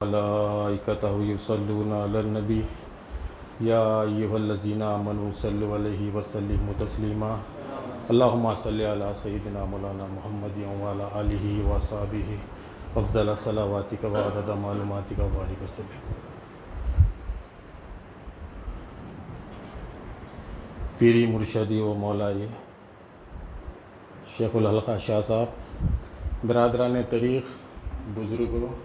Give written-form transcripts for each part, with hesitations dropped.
मलाइकतहु युसल्लूना Alan नबी या अय्युहल्लज़ीना आमनू सल्लु अलैहि वसल्लिमु तस्लीमा अल्लाहुम्मा सल्लि अला सय्यिदिना मौलाना मुहम्मदिन व अला आलिहि व अस्हाबिहि अफ़ज़ल सलावातिक व अदद मालूमातिक व बारिक वसल्लिम। पीरी मुर्शदी व मौलाई शेखुल हल्का शाह साहब, बिरादरान तरीक़, बुज़ुर्गों,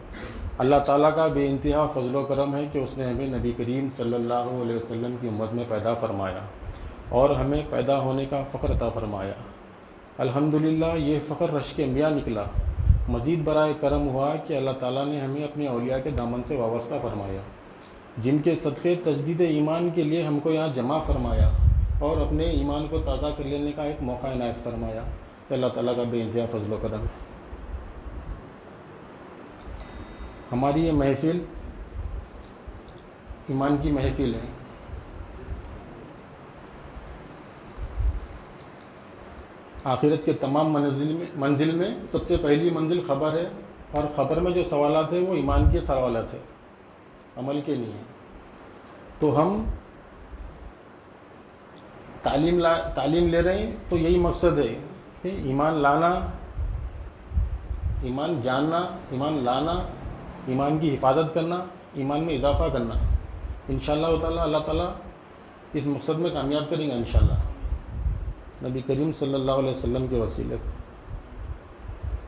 अल्लाह ताला का बेइंतहा फ़ज़्ल व करम है कि उसने हमें नबी करीम सल्लल्लाहु अलैहि वसल्लम की उम्मत में पैदा फरमाया और हमें पैदा होने का फ़ख्र अता फरमाया। अल्हम्दुलिल्लाह ये फ़ख्र रश्क अंबिया निकला। मज़ीद बराए करम हुआ कि अल्लाह ताला ने हमें अपने औलिया के दामन से वाबस्ता फरमाया, जिनके सदक़े तजदीद ईमान के लिए हमको यहाँ जमा फरमाया और अपने ईमान को ताज़ा कर लेने का एक मौका इनायत फरमाया। अल्लाह ताला का बेइंतहा फ़ज़्ल व करम है। हमारी ये महफ़िल ईमान की महफ़िल है। आखिरत के तमाम मंजिल में सबसे पहली मंजिल ख़बर है और ख़बर में जो सवालात है वो ईमान के सवालात है, अमल के नहीं है। तो हम तालीम ले रहे हैं तो यही मकसद है कि ईमान लाना, ईमान जानना, ईमान लाना, ईमान की हिफाजत करना, ईमान में इजाफ़ा करना। इंशाअल्लाह ताला अल्लाह ताला इस मकसद में कामयाब करेंगे इंशाअल्लाह, नबी करीम सल्लल्लाहु अलैहि वसल्लम के वसीले।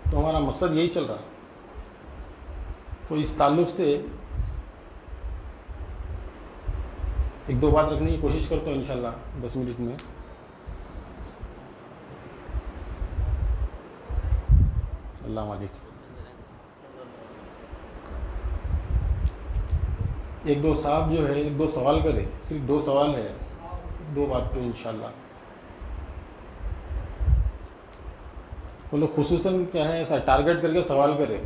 तो हमारा मकसद यही चल रहा। तो इस ताल्लुक़ से एक दो बात रखने की कोशिश करता हूँ इंशाअल्लाह 10 मिनट में। अल्लाह मालिक। एक दो साहब जो है एक दो सवाल करे, सिर्फ दो सवाल है, दो बात पे इंशाअल्लाह। वो लोग खुसूसन क्या है ऐसा टारगेट करके सवाल करे,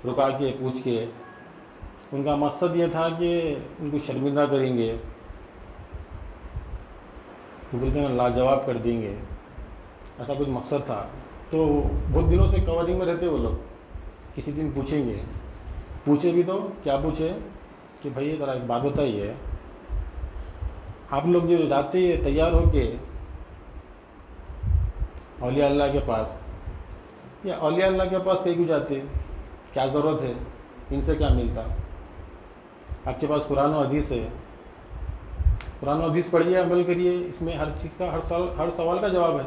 रुका के पूछ के। उनका मकसद ये था कि उनको शर्मिंदा करेंगे, बोलते हैं लाजवाब कर देंगे, ऐसा कुछ मकसद था। तो बहुत दिनों से कवरिंग में रहते वो लोग, किसी दिन पूछेंगे। पूछे भी तो क्या पूछे कि भाई ज़रा एक बात बताइए, आप लोग जो जाते हैं तैयार होके औलिया अल्लाह के पास, या औलिया अल्लाह के पास कहीं क्यों जाते, क्या ज़रूरत है, इनसे क्या मिलता? आपके पास कुरान और हदीस है, कुरान और हदीस पढ़िए, अमल करिए, इसमें हर चीज़ का हर सवाल का जवाब है।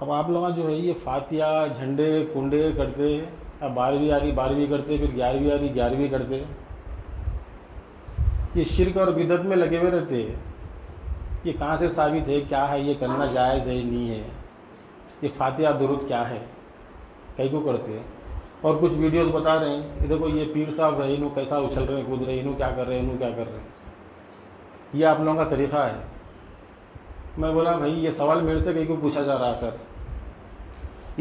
अब आप लोग जो है ये फातिया झंडे कुंडे करते, अब 12वीं आ रही 12वीं करते, फिर 11वीं आ रही 11वीं करते, ये शिर्क और बिदअत में लगे हुए रहते। ये कहाँ से साबित है, क्या है, ये करना जायज़ है नहीं है, ये फातिहा दुरूद क्या है, कई को करते हैं। और कुछ वीडियोस बता रहे हैं, ये देखो ये पीर साहब है, इन्हों कैसा उछल रहे हैं, कूद रहे हैं, इन्हों क्या कर रहे हैं, इन्हों क्या कर रहे हैं। ये आप लोगों का तरीक़ा है। मैं बोला भाई ये सवाल मेरे से कहीं को पूछा जा रहा कर,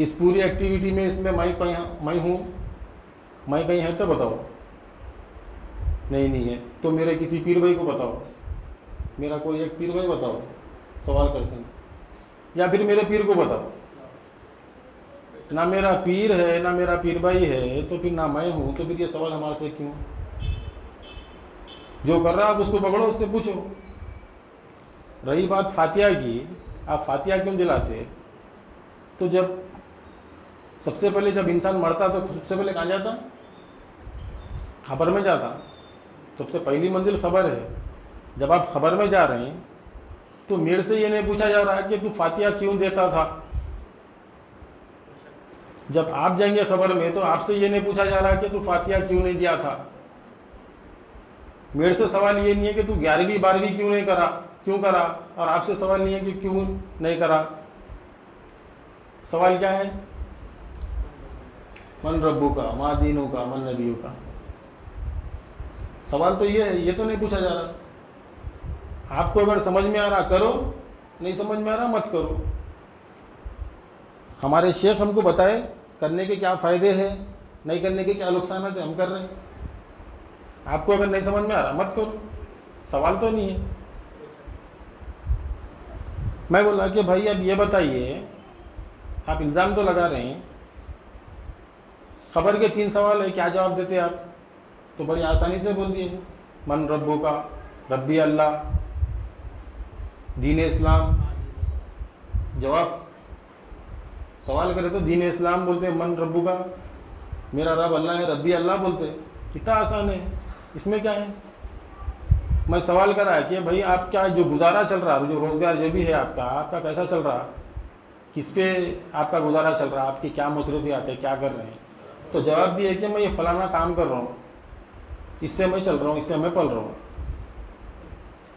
इस पूरी एक्टिविटी में इसमें मैं कहीं है तो बताओ। नहीं है तो मेरे किसी पीर भाई को बताओ, मेरा कोई एक पीर भाई बताओ सवाल कर सकें, या फिर मेरे पीर को बताओ। ना मेरा पीर है ना मेरा पीर भाई है, तो फिर ना मैं हूँ, तो फिर ये सवाल हमारे से क्यों? जो कर रहा आप उसको पकड़ो, उससे पूछो। रही बात फातिहा की, आप फातिहा क्यों दिलाते? तो जब सबसे पहले जब इंसान मरता तो सबसे पहले कहाँ जाता? खबर में जाता। सबसे पहली मंजिल खबर है। जब आप खबर में जा रहे हैं तो मेरे से ये नहीं पूछा जा रहा है कि तू फातिहा क्यों देता था। जब आप जाएंगे खबर में तो आपसे ये नहीं पूछा जा रहा है कि तू फातिहा क्यों नहीं दिया था। मेरे से सवाल ये नहीं है कि तू 11वीं 12वीं क्यों करा, और आपसे सवाल नहीं है कि क्यों नहीं करा। सवाल क्या है? मन रब्बू का, मा दीनू का, मन नबियू का। सवाल तो ये है, ये तो नहीं पूछा जा रहा। आपको अगर समझ में आ रहा करो, नहीं समझ में आ रहा मत करो। हमारे शेख हमको बताए करने के क्या फ़ायदे हैं, नहीं करने के क्या नुकसान है, हम कर रहे हैं। आपको अगर नहीं समझ में आ रहा मत करो, सवाल तो नहीं है। मैं बोला कि भाई अब ये बताइए, आप इल्ज़ाम तो लगा रहे हैं खबर के 3 सवाल है, क्या जवाब देते आप? तो बड़ी आसानी से बोल दिए, मन रब्बू का, रब्बी अल्लाह, दीन इस्लाम। जवाब सवाल करे तो दीन इस्लाम बोलते, मन रब्बू का, मेरा रब अल्लाह है, रब्बी अल्लाह बोलते। कितना आसान है, इसमें क्या है? मैं सवाल करा है कि भाई आप क्या जो गुजारा चल रहा है, जो रोज़गार जो भी है आपका कैसा चल रहा, किस पे आपका गुजारा चल रहा, आपकी क्या मसरूफियात है, क्या कर रहे हैं? तो जवाब दिए कि मैं ये फलाना काम कर रहा हूँ, इससे मैं चल रहा हूँ, इससे मैं पल रहा हूँ।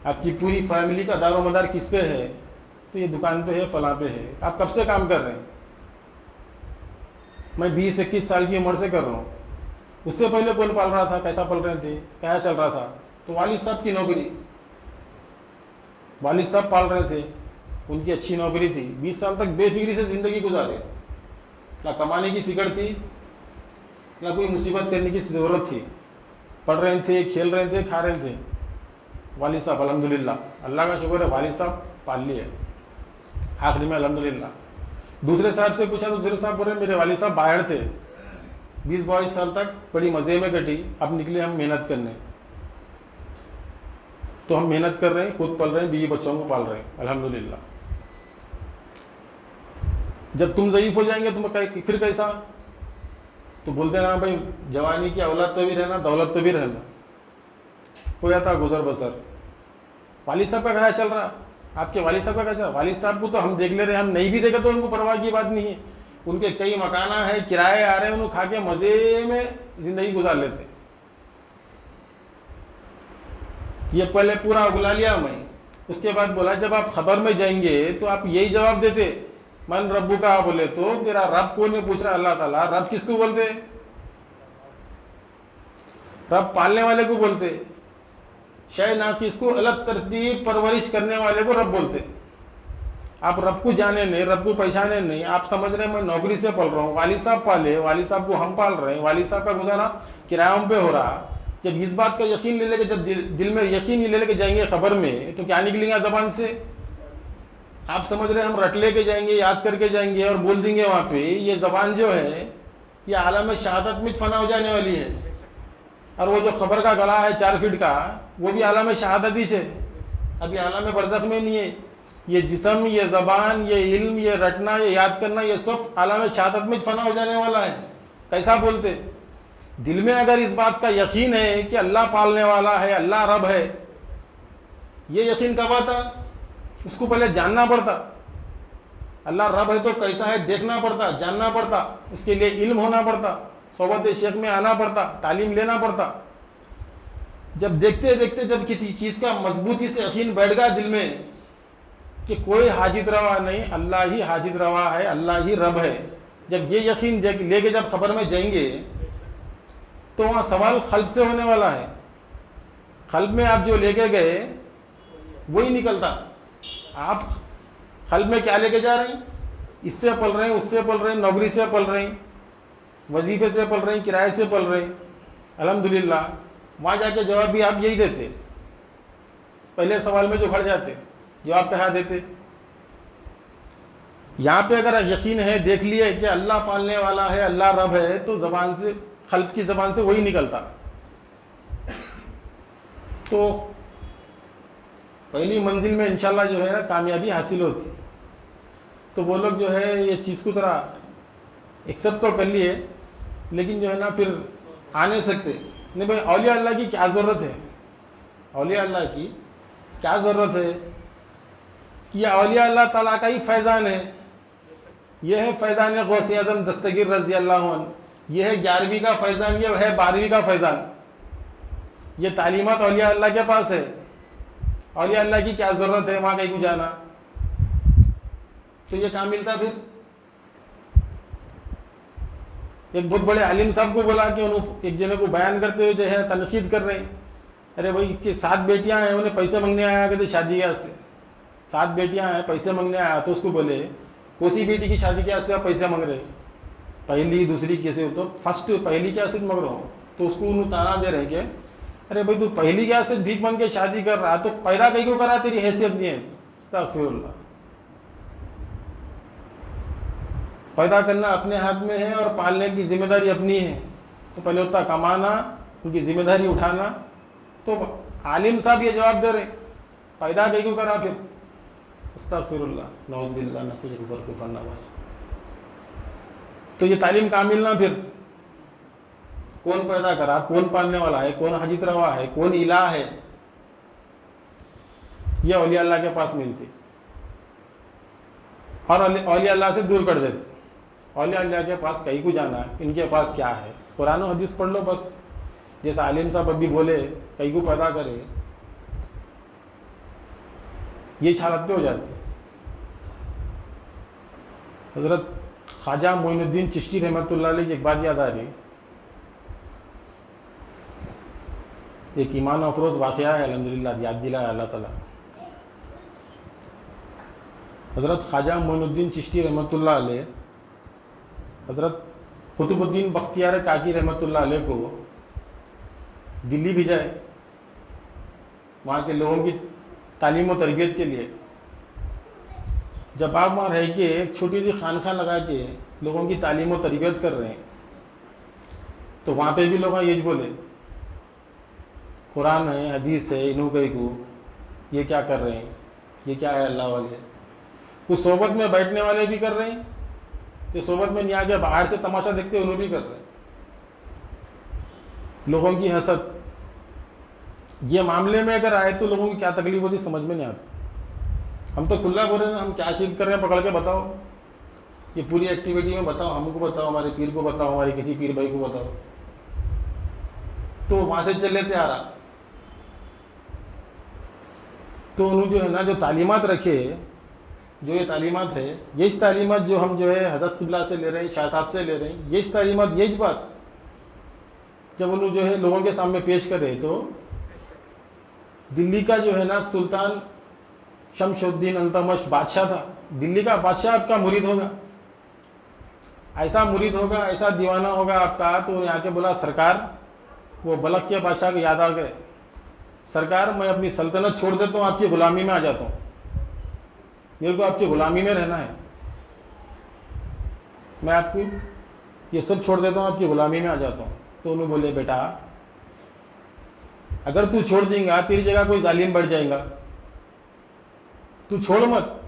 आपकी पूरी फैमिली का दारोमदार किस पे है? तो ये दुकान पे है, फलां पे है। आप कब से काम कर रहे हैं? मैं 20-21 साल की उम्र से कर रहा हूँ। उससे पहले कौन पाल रहा था, कैसा पल रहे थे, क्या चल रहा था? तो वालिद साहब की नौकरी, वालिद साहब पाल रहे थे, उनकी अच्छी नौकरी थी, 20 साल तक बेफिक्री से ज़िंदगी गुजारे, ना कमाने की फिक्र थी, ना कोई मुसीबत करने की ज़रूरत थी, पढ़ रहे थे, खेल रहे थे, खा रहे थे। वालिद साहब अल्हम्दुलिल्लाह, अल्लाह का शुक्र है, वालिद साहब पाल लिए। आखिरी में अल्हम्दुलिल्लाह। दूसरे साहब से पूछा तो दूसरे साहब बोल रहे मेरे वालिद साहब बाहर थे, 20-22 साल तक बड़ी मज़े में कटी, अब निकले हम मेहनत करने। तो हम मेहनत कर रहे हैं, खुद पल रहे हैं, बीवी बच्चों को पाल रहे हैं अल्हम्दुलिल्लाह। जब तुम ज़ईफ़ हो जाएंगे तुम फिर कैसा? तो बोलते ना भाई जवानी की औलाद तो भी रहना, दौलत तो भी रहना, हो जाता गुजर बसर। वालिद साहब का क्या चल रहा, आपके वालिद साहब का क्या चल रहा? वालिद साहब को तो हम देख ले रहे हैं, हम नहीं भी देखे तो उनको परवाह की बात नहीं है। उनके कई मकाना है, किराए आ रहे हैं, उनको खा के मज़े में ज़िंदगी गुजार लेते। ये पहले पूरा उगला लिया मैं, उसके बाद बोला जब आप खबर में जाएंगे तो आप यही जवाब देते, मन रब्बू का बोले तो तेरा रब कौन है पूछ रहा, अल्लाह ताला। रब किसको बोलते? रब पालने वाले को बोलते, शायद ना किसको अलग तरतीब परवरिश करने वाले को रब बोलते। आप रब को जाने नहीं, रब को पहचाने नहीं, आप समझ रहे हैं मैं नौकरी से पल रहा हूँ, वालिद साहब पाले, वालिद साहब को हम पाल रहे हैं, वालिद साहब का गुजारा किरायों पे हो रहा। जब इस बात का यकीन ले लेके, जब दिल में यकीन ही ले लेके जाएंगे खबर में, तो क्या निकलेंगे ज़बान से? आप समझ रहे हैं हम रट लेके जाएंगे, याद करके जाएंगे और बोल देंगे वहाँ पे। ये ज़बान जो है ये आलम शहादत में फना हो जाने वाली है। और वो जो खबर का गला है 4 फीट का, वो भी आलम शहादत ही है, अभी आलम बरज़ख में नहीं है। ये जिस्म, ये ज़बान, ये इल्म, ये रटना, ये याद करना, ये सब आलम शहादत में फना हो जाने वाला है। कैसा बोलते? दिल में अगर इस बात का यकीन है कि अल्लाह पालने वाला है, अल्लाह रब है, ये यकीन कब आता? उसको पहले जानना पड़ता। अल्लाह रब है तो कैसा है देखना पड़ता, जानना पड़ता, उसके लिए इल्म होना पड़ता, सोबत शेख में आना पड़ता, तालीम लेना पड़ता। जब देखते देखते जब किसी चीज़ का मजबूती से यकीन बैठ गया दिल में कि कोई हाजित रवा नहीं, अल्लाह ही हाजित रवा है, अल्लाह ही रब है, जब ये यकीन लेके जब खबर में जाएंगे तो वहाँ सवाल खल्ब से होने वाला है। खल्ब में आप जो लेके गए वही निकलता। आप खल्ब में क्या लेके जा रहे हैं? इससे पल रहे हैं, उससे पल रहे हैं, नौकरी से पल रहे हैं, वजीफे से पल रहे हैं, किराए से पल रहे हैं। अल्हम्दुलिल्लाह वहाँ जाके जवाब भी आप यही देते। पहले सवाल में जो खड़ जाते जवाब कहाँ देते? यहाँ पे अगर यकीन है, देख लिए कि अल्लाह पालने वाला है, अल्लाह रब है, तो ज़बान से, खल्ब की ज़बान से वही निकलता। तो पहली मंजिल में इंशाल्लाह जो है ना कामयाबी हासिल होती। तो वो लोग जो है ये चीज़ को ज़रा एक्सेप्ट तो कर लिए, लेकिन जो है ना फिर आ नहीं सकते। नहीं भाई, औलिया अल्लाह की क्या ज़रूरत है? औलिया अल्लाह की क्या ज़रूरत है? ये औलिया अल्लाह ताला का ही फैज़ान है। ये है फैज़ान गौसे आज़म दस्तगीर रज़ी अल्लाह अन्हु, ये है 11वीं का फैज़ान, ये है 12वीं का फैज़ान। ये तालीमात औलिया अल्लाह के पास है। औलिया अल्लाह की क्या ज़रूरत है वहाँ कहीं को जाना? तो ये कहाँ मिलता? फिर एक बहुत बड़े आलिम साहब को बोला कि उन्होंने एक जने को बयान करते हुए जो है तनकीद कर रहे हैं, अरे भाई इसकी 7 बेटियां हैं, उन्हें पैसे मांगने आया कहते शादी के वास्ते, 7 बेटियां हैं पैसे मांगने आया। तो उसको बोले कोसी बेटी की शादी के वास्ते आप पैसे मांग रहे? पहली दूसरी कैसे हो? तो फर्स्ट पहली के वास्ते मांग रहा हूँ। तो उसको उन्होंने ताना दे रहे कि अरे भाई तू पहली के वास्ते भीख मांग के शादी कर रहा, तो पैदा कहीं को करा, तेरी हैसियत नहीं है। अस्तगफिरुल्लाह। पैदा करना अपने हाथ में है और पालने की जिम्मेदारी अपनी है। तो पहले उतना कमाना, उनकी जिम्मेदारी उठाना। तो आलिम साहब ये जवाब दे रहे, पैदा कहीं को करा फिर अस्तगफिरुल्लाह नौज़ुबिल्लाह ना कुछ ऊपर कुफर नवाज। तो ये तालीम कामिल ना, फिर कौन पैदा करा, कौन पालने वाला है, कौन हाजित रवा है, कौन इलाह है, ये औलिया अल्लाह के पास मिलती और औलिया अल्लाह से दूर कर देते। औलिया अल्लाह के पास कहीं को जाना, इनके पास क्या है, कुरान और हदीस पढ़ लो बस। जैसा आलिम साहब अभी बोले कहीं को पैदा करे, ये हालत पे हो जाती है। हजरत ख्वाजा मोइनुद्दीन चिश्ती रहमतुल्लाह अलैह की एक बात याद आ रही। एक ईमान अफरोज़ वाक़या है, अल्हम्दुलिल्लाह याद दिलाया अल्लाह ताला। हज़रत ख्वाजा मोइनुद्दीन चिश्ती रहमतुल्लाह अलैह हज़रत कुतुबुद्दीन बख्तियार काकी रहमतुल्लाह अलैह को दिल्ली भेजाए, वहाँ के लोगों की तालीम और तरबियत के लिए। जब आप वहाँ रह के एक छोटी सी खानखा लगा के लोगों की तालीम और तरबियत कर रहे हैं, तो वहाँ पे भी लोग ये बोले कुरान है, हदीस है, इन्हों कहीं को ये क्या कर रहे हैं, ये क्या है अल्लाह वाले। कुछ सोबत में बैठने वाले भी कर रहे हैं, तो सोबत में नहीं आके बाहर से तमाशा देखते उन्होंने भी कर रहे हैं। लोगों की हसद, ये मामले में अगर आए तो लोगों की क्या तकलीफ होती समझ में नहीं आती। हम तो खुला बोल रहे हैं, हम क्या शिरक कर रहे हैं पकड़ के बताओ, ये पूरी एक्टिविटी में बताओ, हमको बताओ, हमारे पीर को बताओ, हमारे किसी पीर भाई को बताओ। तो वहाँ से चल लेते आ रहा। तो उन्होंने जो है ना, जो तालीमात रखे, जो ये तालीमात है, ये तालीमात जो हम जो है हज़रत क़िबला से ले रहे हैं, शाह साहब से ले रहे हैं, ये तालीमात, ये बात जब उन्होंने जो है लोगों के सामने पेश करे, तो दिल्ली का जो है ना सुल्तान शमशुद्दीन अल्तमश बादशाह था, दिल्ली का बादशाह आपका मुरीद होगा, ऐसा मुरीद होगा, ऐसा दीवाना होगा आपका। तो उन्हें आके बोला सरकार, वो बलक के बादशाह को याद आ गए, सरकार मैं अपनी सल्तनत छोड़ देता हूँ, आपकी ग़ुलामी में आ जाता हूँ, मेरे को आपकी ग़ुलामी में रहना है, मैं आपकी ये सब छोड़ देता हूँ, आपकी ग़ुलामी में आ जाता हूँ। तो उन्होंने बोले बेटा अगर तू छोड़ देंगा तेरी जगह कोई जालिम बढ़ जाएगा, तू छोड़ मत,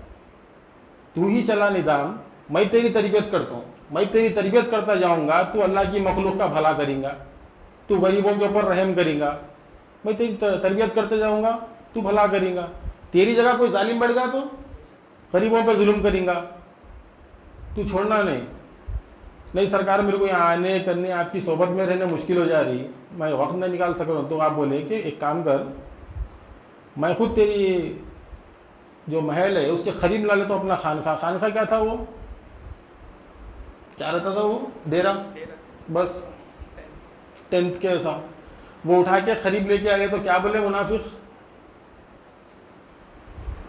तू ही चला निज़ाम, मैं तेरी तरबियत करता हूँ, मैं तेरी तरबियत करता जाऊँगा, तू अल्लाह की मखलूक का भला करेंगा, तू गरीबों के ऊपर रहम करेंगा, मैं तेरी तरबियत करते जाऊँगा, तू भला करेंगा। तेरी जगह कोई जालिम बढ़ गया तो गरीबों पे जुल्म करेंगा, तू छोड़ना नहीं। नहीं सरकार मेरे को यहाँ आने करने आपकी सोबत में रहने मुश्किल हो जा रही, मैं वक्त नहीं निकाल सक रहा हूँ। तो आप बोले कि एक काम कर, मैं खुद तेरी जो महल है उसके करीब ला लेता हूँ अपना खानखा। खानखा क्या था, वो क्या रहता था, वो डेरा, बस टेंथ के ऐसा, वो उठा के करीब लेके आ गए। तो क्या बोले मुनाफिक,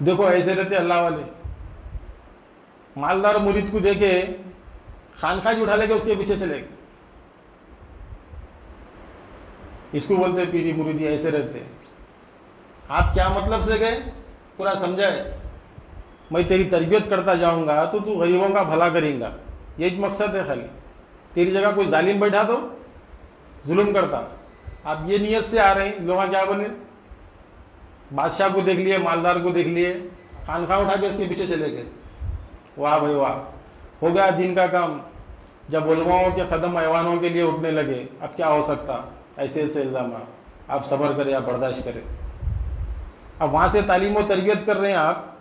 देखो ऐसे रहते अल्लाह वाले, मालदार मुरीद को देखे खानखा जी उठा लेके उसके पीछे चले गए। इसको बोलते पीरी मुरीदी, ऐसे रहते। आप क्या मतलब से गए, पूरा समझाए, मैं तेरी तरबियत करता जाऊंगा तो तू गरीबों का भला करेंगा, यही मकसद है खाली। तेरी जगह कोई जालिम बैठा तो जुल्म करता। आप ये नियत से आ रहे हैं, लोग क्या बोले, बादशाह को देख लिए, मालदार को देख लिए, खानखा उठा के उसके पीछे चले गए। वाह भाई वाह, हो गया दिन का काम। जब उलमाओं के कदम ऐवानों के लिए उठने लगे, अब क्या हो सकता, ऐसे ऐसे इल्ज़ाम, आप सब्र करें, आप बर्दाश्त करें। अब वहाँ से तालीम और तरबियत कर रहे हैं आप,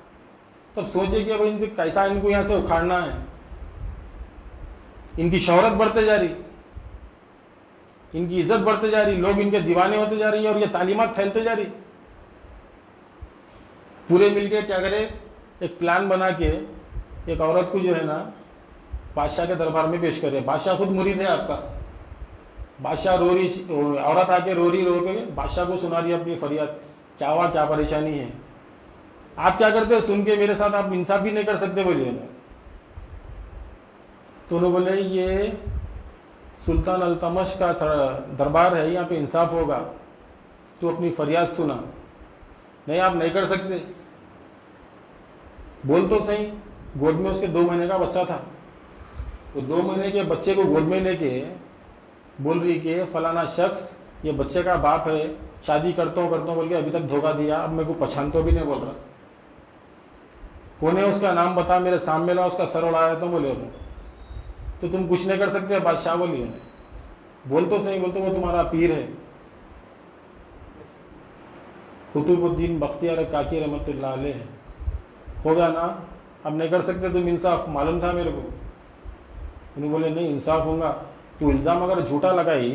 तब सोचे कि भाई इनसे कैसा इनको यहाँ से उखाड़ना है। इनकी शोहरत बढ़ते जा रही, इनकी इज्जत बढ़ते जा रही, लोग इनके दीवाने होते जा रही है और ये तालीमात फैलते जा रही। पूरे मिलके क्या करें, एक प्लान बना के एक औरत को जो है ना बादशाह के दरबार में पेश करे। बादशाह खुद मुरीद है आपका, बादशाह रो रही, औरत आके रो के बादशाह को सुना रही अपनी फरियाद, क्या हुआ, क्या परेशानी है। आप क्या करते, सुन के मेरे साथ आप इंसाफ भी नहीं कर सकते, बोलिए ना। तो उन्होंने बोले ये सुल्तान अल्तमश का दरबार है, यहाँ पे इंसाफ होगा, तो अपनी फरियाद सुना। नहीं आप नहीं कर सकते, बोल तो सही। गोद में उसके 2 महीने का बच्चा था, वो 2 महीने के बच्चे को गोद में लेके बोल रही कि फलाना शख्स ये बच्चे का बाप है, शादी करता हूँ बोल के अभी तक धोखा दिया, अब मेरे को पहचान तो भी नहीं बोल रहा, कौन है उसका नाम बता, मेरे सामने ला, उसका सर उड़ाया तो बोले तो तुम कुछ नहीं कर सकते। बादशाह बोली बोल तो सही, बोलते वो तुम्हारा पीर है कुतुबुद्दीन बख्तियार काकी रहमतुल्लाह अलैह, होगा ना, अब नहीं कर सकते तुम इंसाफ, मालूम था मेरे को। उन्होंने बोले नहीं इंसाफ होगा, तो इल्ज़ाम अगर झूठा लगाई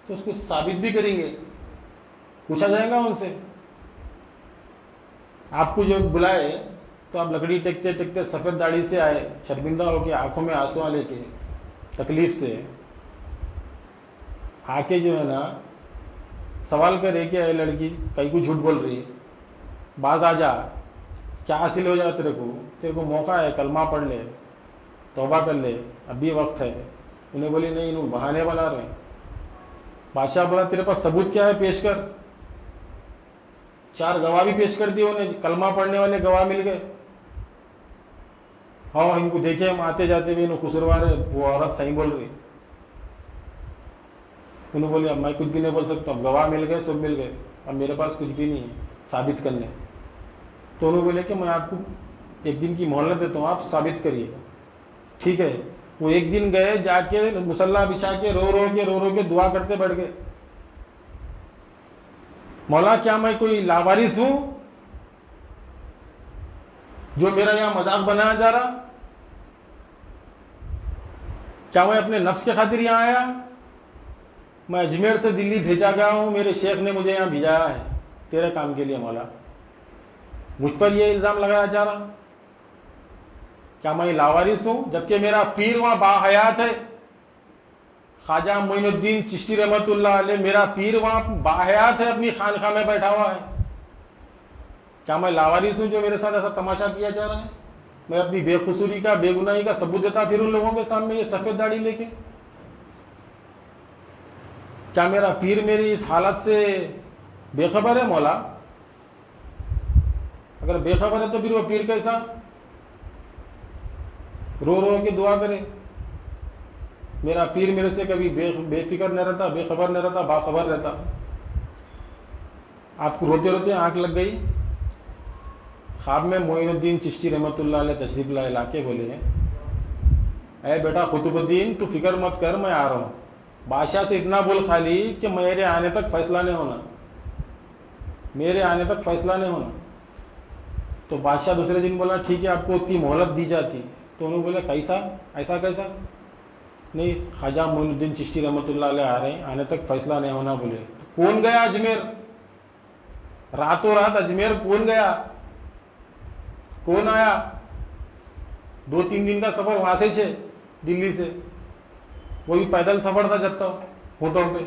तो उसको साबित भी करेंगे, पूछा जाएगा उनसे। आपको जो बुलाए तो आप लकड़ी टेकते टेकते सफ़ेद दाढ़ी से आए, शर्मिंदा होके, आंखों में आंसू आ लेके, तकलीफ से आके जो है ना सवाल करे कि ये लड़की कहीं को झूठ बोल रही है, बाज आ जा, क्या हासिल हो जाए तेरे को मौका है, कलमा पढ़ ले, तौबा कर ले, अभी वक्त है। उन्हें बोली नहीं, इन्होंने बहाने बना रहे हैं। बादशाह बोला तेरे पास सबूत क्या है, पेश कर। 4 गवाह भी पेश कर दिए उन्हें, कलमा पढ़ने वाले गवाह मिल गए। हाँ इनको देखे हम आते जाते भी, इन्होंने कसूरवार है, वो औरत सही बोल रही। उन्होंने बोले अब मैं कुछ भी नहीं बोल सकता, अब गवाह मिल गए, सब मिल गए, अब मेरे पास कुछ भी नहीं है साबित करने। तो उन्होंने बोले कि मैं आपको 1 दिन की मोहलत देता हूँ, आप साबित करिए। ठीक है, वो 1 दिन गए, जाके मुसल्ला बिछा के रो रो के दुआ करते बैठ गए, मौला क्या मैं कोई लावारिस हूं जो मेरा यहां मजाक बनाया जा रहा? क्या मैं अपने नफ्स के खातिर यहां आया? मैं अजमेर से दिल्ली भेजा गया हूं, मेरे शेख ने मुझे यहां भिजाया है तेरे काम के लिए। मौला मुझ पर यह इल्ज़ाम लगाया जा रहा, क्या मैं लावारिस हूं? जबकि मेरा पीर वहां बाहयात है, ख्वाजा मोइनुद्दीन चिश्ती रहमतुल्लाह अलैह, मेरा पीर वहां बाहयात है, अपनी खानका में बैठा हुआ है। क्या मैं लावारिस हूं जो मेरे साथ ऐसा तमाशा किया जा रहा है? मैं अपनी बेकसूरी का, बेगुनाही का सबूत देता फिर उन लोगों के सामने ये सफ़ेद दाढ़ी लेके। क्या मेरा पीर मेरी इस हालत से बेखबर है? मौला अगर बेखबर है तो फिर वो पीर कैसा रो रो के दुआ करे? मेरा पीर मेरे से कभी बेफिक्र नहीं रहता, बेखबर नहीं रहता, बाखबर रहता। आपको रोते रोते आंख लग गई। ख्वाब में मोइनुद्दीन चिश्ती रहमतुल्लाह अलैह तशरीफ लाके बोले, अरे बेटा कुतुबुद्दीन तू फिक्र मत कर, मैं आ रहा हूँ। बादशाह से इतना बोल खाली कि मेरे आने तक फैसला नहीं होना, मेरे आने तक फैसला नहीं होना। तो बादशाह दूसरे दिन बोला ठीक है आपको उतनी मोहलत दी जाती। तो उन्होंने बोला कैसा, ऐसा कैसा? नहीं, ख्वाजा मोइनुद्दीन चिश्ती रहमतुल्लाह अलैह आ रहे हैं, आने तक फैसला नहीं होना बोले। तो कौन गया अजमेर? रातों रात अजमेर कौन गया? कौन आया? 2-3 दिन का सफर वहां से छे दिल्ली से, वो भी पैदल सफर था जब तक होटों पे।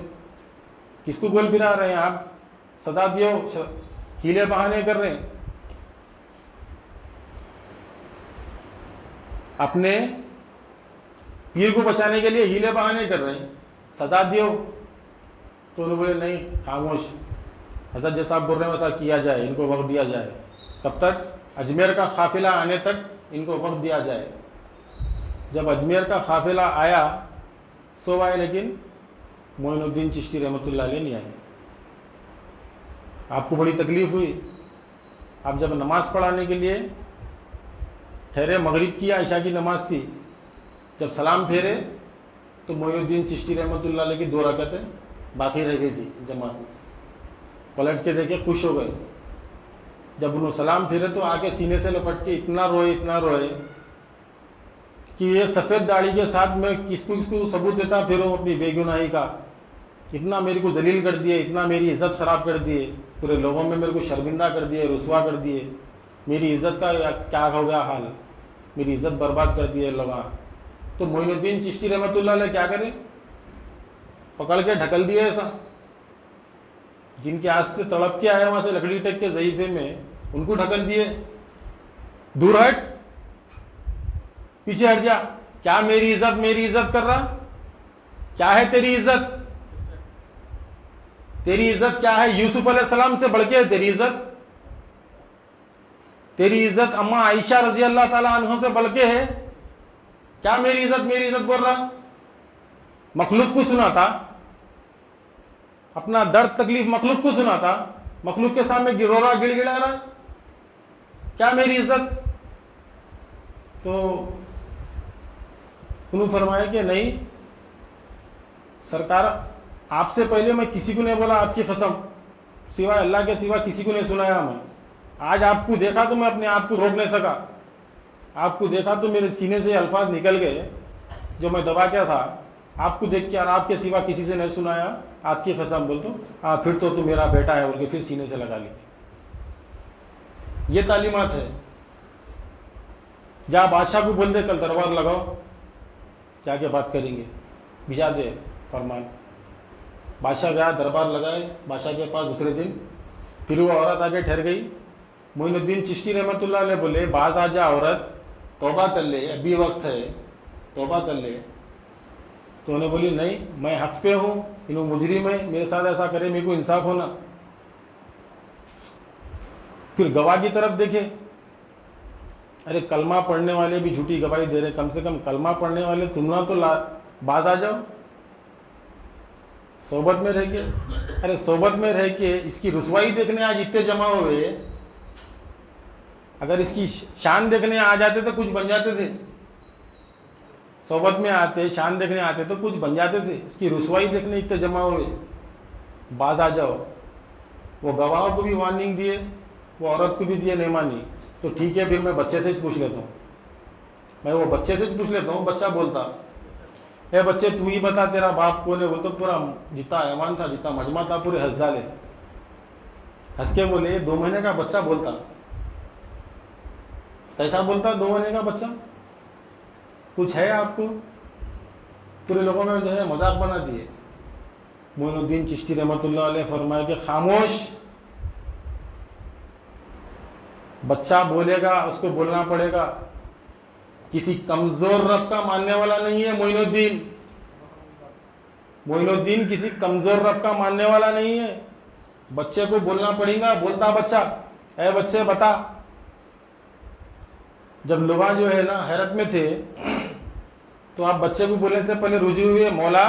किसको गोल फिरा रहे हैं आप? सदा दियो, हीले बहाने कर रहे हैं। अपने पीर को बचाने के लिए हीले बहाने कर रहे हैं, सजा दियो। तो उन्होंने बोले नहीं खामोश, हजरत जैसा आप बोल रहे हैं वैसा किया जाए, इनको वक्त दिया जाए। कब तक? अजमेर का काफिला आने तक इनको वक्त दिया जाए। जब अजमेर का काफिला आया सो आए, लेकिन मोइनुद्दीन चिश्ती रहमतुल्लाह अलैह नहीं आए। आपको बड़ी तकलीफ हुई। आप जब नमाज पढ़ाने के लिए ठहरे, मगरिब की इशा की नमाज थी, जब सलाम फेरे तो मोइनुद्दीन चिश्ती रहमतुल्लाह अलैह की 2 रकअतें बाकी रह गई थी जमात में। पलट के देखे, खुश हो गए। जब उन्होंने सलाम फेरे तो आके सीने से लपट के इतना रोए कि ये सफ़ेद दाढ़ी के साथ मैं किसको सबूत देता फिरूं अपनी बेगुनाही का। इतना मेरे को जलील कर दिए, इतना मेरी इज़्ज़त ख़राब कर दिए, पूरे लोगों में मेरे को शर्मिंदा कर दिए, रुसवा कर दिए। मेरी इज़्ज़त का क्या हो गया हाल, मेरी इज़्ज़त बर्बाद कर दी है लोगों। तो मोइनुद्दीन चिश्ती रहमतुल्लाह अलैह क्या करे? पकड़ के ढकल दिए। ऐसा जिनके आस्ते तड़प के आए वहां से लकड़ी टेक के ज़ईफ़े में, उनको ढकल दिए। दूर हट, पीछे हट जा। क्या मेरी इज्जत कर रहा? क्या है तेरी इज्जत? तेरी इज्जत क्या है? यूसुफ अलैहिस्सलाम से बढ़ के है तेरी इज्जत। तेरी इज्जत अम्मा आयशा रजी अल्लाह ताला अन्हा से बढ़ के है। क्या मेरी इज्जत बोल रहा? मखलूक को सुनाता, अपना दर्द तकलीफ मखलूक को सुनाता, मखलूक के सामने रो रहा, गिड़गिड़ा रहा, क्या मेरी इज्जत? तो उन्होंने फरमाया कि नहीं सरकार, आपसे पहले मैं किसी को नहीं बोला, आपकी कसम, सिवाय अल्लाह के सिवा किसी को नहीं सुनाया मैं। आज आपको देखा तो मैं अपने आप को रोक नहीं सका, आपको देखा तो मेरे सीने से अल्फाज निकल गए जो मैं दबा क्या था। आपको देख के और आपके सिवा किसी से नहीं सुनाया, आपकी कसम बोल तो फिर तो तू मेरा बेटा है बोल के फिर सीने से लगा ली। ये तालीमात है। जा बादशाह को बोल दे कल दरबार लगाओ, जाके बात करेंगे, भिजा दे फरमान। बादशाह गया, दरबार लगाए बादशाह के पास। दूसरे दिन फिर वो औरत आके ठहर गई। मोइनुद्दीन चिश्ती रहमतुल्लाह अलैह बोले, बाज आ जा औरत, तौबा कर ले, अभी वक्त है, तौबा कर ले। तो उन्हें बोली नहीं, मैं हक पे हूँ, इन्हों मुजरिम है, मेरे साथ ऐसा करे, मेरे को इंसाफ होना। फिर गवाह की तरफ देखे, अरे कलमा पढ़ने वाले भी झूठी गवाही दे रहे, कम से कम कलमा पढ़ने वाले तुम ना तो बाज आ जाओ, सोबत में रह के। अरे सोबत में रह के इसकी रुसवाई देखने आज इतने जमा हुए, अगर इसकी शान देखने आ जाते तो कुछ बन जाते थे। सोबत में आते, शान देखने आते तो कुछ बन जाते थे, इसकी रुसवाई देखने इतने जमा हुए, बाज आ जाओ। वो गवाहों को भी वार्निंग दिए, वो औरत को भी दिए, नहीं मानी। तो ठीक है, फिर मैं बच्चे से ही पूछ लेता हूँ, मैं वो बच्चे से पूछ लेता हूँ। बच्चा बोलता, ए बच्चे तू ही बता तेरा बाप कौन है? बोल तो पूरा जितना ऐवान था, जितना मजमा था, पूरे हंस डाले। हंस के बोले 2 महीने का बच्चा बोलता। कैसा बोलता 2 महीने का बच्चा? कुछ है आपको? पूरे लोगों में जो है मजाक बना दिए। मोइनुद्दीन चिश्ती रहमतुल्लाह अलैह फरमाया कि खामोश, बच्चा बोलेगा उसको बोलना पड़ेगा, किसी कमजोर रब का मानने वाला नहीं है मोइनुद्दीन। मोइनुद्दीन किसी कमजोर रब का मानने वाला नहीं है, बच्चे को बोलना पड़ेगा। बोलता बच्चा, ए बच्चे बता। जब लोग जो है ना हैरत में थे तो आप बच्चे को बोले थे, पहले रुजू हुए, मौला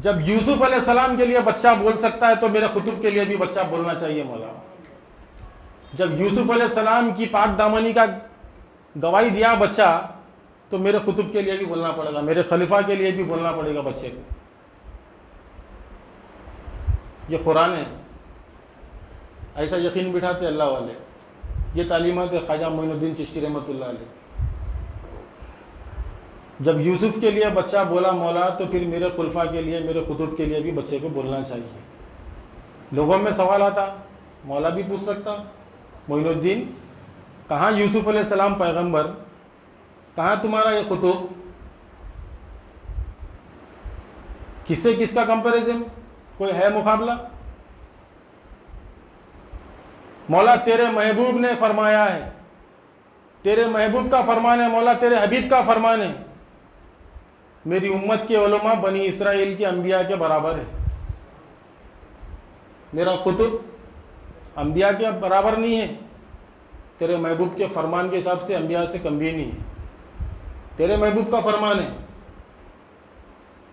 जब यूसुफ अलैहिस्सलाम के लिए बच्चा बोल सकता है तो मेरे खुतुब के लिए भी बच्चा बोलना चाहिए मौला। जब यूसुफ अलैहिस्सलाम की पाक दामनी का गवाही दिया बच्चा, तो मेरे खुतुब के लिए भी बोलना पड़ेगा, मेरे खलीफा के लिए भी बोलना पड़ेगा बच्चे को। ये कुरान है, ऐसा यकीन बिठाते अल्लाह वाले। ये तालीमात है ख्वाजा मोइनुद्दीन चिश्ती रहमतुल्लाह अलैह। जब यूसुफ के लिए बच्चा बोला मौला, तो फिर मेरे खुलफा के लिए, मेरे कुतुब के लिए भी बच्चे को बोलना चाहिए। लोगों में सवाल आता, मौला भी पूछ सकता, मोइनुद्दीन कहाँ यूसुफ अलैहिस्सलाम पैगंबर, कहाँ तुम्हारा ये कुतुब? किससे किसका कंपैरिजन? कोई है मुकाबला? मौला तेरे महबूब ने फरमाया है, तेरे महबूब का फरमान है मौला, तेरे हबीब का फरमान है, मेरी उम्मत के उलमा बनी इसराइल के अंबिया के बराबर है। मेरा कुतुब अंबिया के बराबर नहीं है, तेरे महबूब के फरमान के हिसाब से अंबिया से कम भी नहीं है। तेरे महबूब का फरमान है।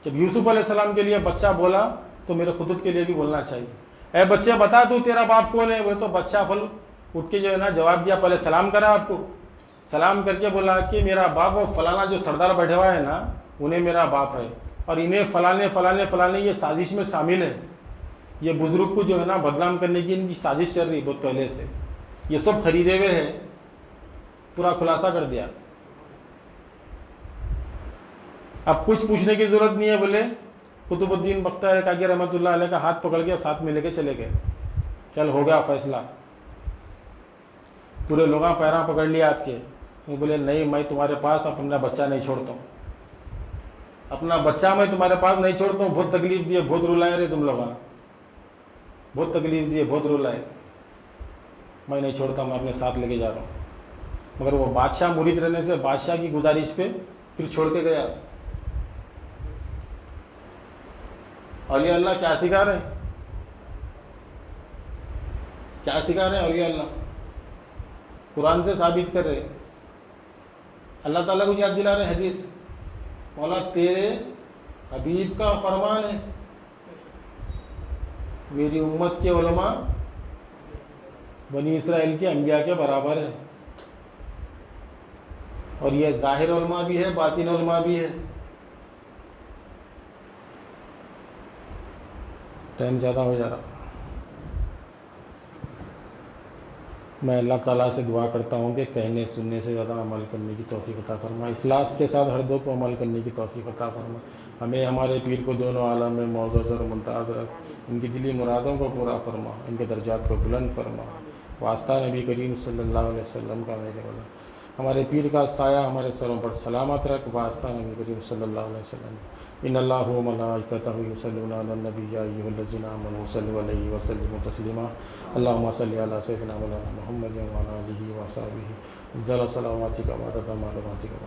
जब यूसुफ अलैहिस्सलाम के लिए बच्चा बोला तो मेरे कुतुब के लिए भी बोलना चाहिए। ए बच्चे बता तू तेरा बाप कौन है? वो तो बच्चा फल उठ के जो है ना जवाब दिया, पहले सलाम करा आपको, सलाम करके बोला कि मेरा बाप वो फलाना जो सरदार बैठे हुआ है ना, उन्हें मेरा बाप है, और इन्हें फलाने फलाने फलाने ये साजिश में शामिल है। ये बुजुर्ग को जो है ना बदनाम करने की इनकी साजिश चल रही बहुत पहले से, ये सब खरीदे हुए हैं। पूरा खुलासा कर दिया। अब कुछ पूछने की जरूरत नहीं है। बोले कुतुबुद्दीन बख्तियार काकी रहमतुल्लाह अलैह का हाथ पकड़ के साथ में लेके चले गए। चल हो गया फैसला। पूरे लोग पैरा पकड़ लिया आपके। वो बोले नहीं, मैं तुम्हारे पास अपना बच्चा नहीं छोड़ता हूँ, अपना बच्चा मैं तुम्हारे पास नहीं छोड़ता हूँ। बहुत तकलीफ दिए, बहुत रुलाए रे तुम लोग, बहुत तकलीफ दिए, बहुत रुलाए, मैं नहीं छोड़ता, मैं अपने साथ लेके जा रहा हूँ। मगर वो बादशाह मुरीद रहने से बादशाह की गुजारिश पे फिर छोड़ के गया। औलिया अल्लाह क्या सिखा रहे हैं? क्या सिखा रहे हैं औलिया अल्लाह? कुरान से साबित कर रहे हैं। अल्लाह ताला को याद दिला रहे हदीस, मौला तेरे हबीब का फरमान है, मेरी उम्मत के उलमा बनी इसराइल के अंबिया के बराबर है। और ये ज़ाहिर उलमा भी है, बातिन उलमा भी है। टाइम ज़्यादा हो जा रहा। मैं अल्लाह ताला से दुआ करता हूँ कि कहने सुनने से ज़्यादा अमल करने की तौफीक अता फरमा, इखलास के साथ हर दो को अमल करने की तौफीक अता फरमा। हमें हमारे पीर को दोनों आलम में मौजूद और मुमताज़ रख, इनकी दिली मुरादों को पूरा फरमा, इनके दर्जात को बुलंद फरमा। वास्ता नबी करीम सल्लल्लाहु अलैहि वसल्लम का मेरे वाला, हमारे पीर का साया हमारे सरों पर सलामत रख। वास्ता नबी करीम सल्लल्लाहु अलैहि वसल्लम। इन्नल्लाहु व मलाइकतहु युसल्लूना अलन नबी या अय्युहल्लज़ीना आमनू सल्लु अलैहि व सल्लिमू तस्लीमा। अल्लाहुम्मा सल्लि अला सय्यिदिना मौलाना मुहम्मद व अला आलिहि व असहाबिहि ज़ला सलावातिका व अदद मालूमातिका।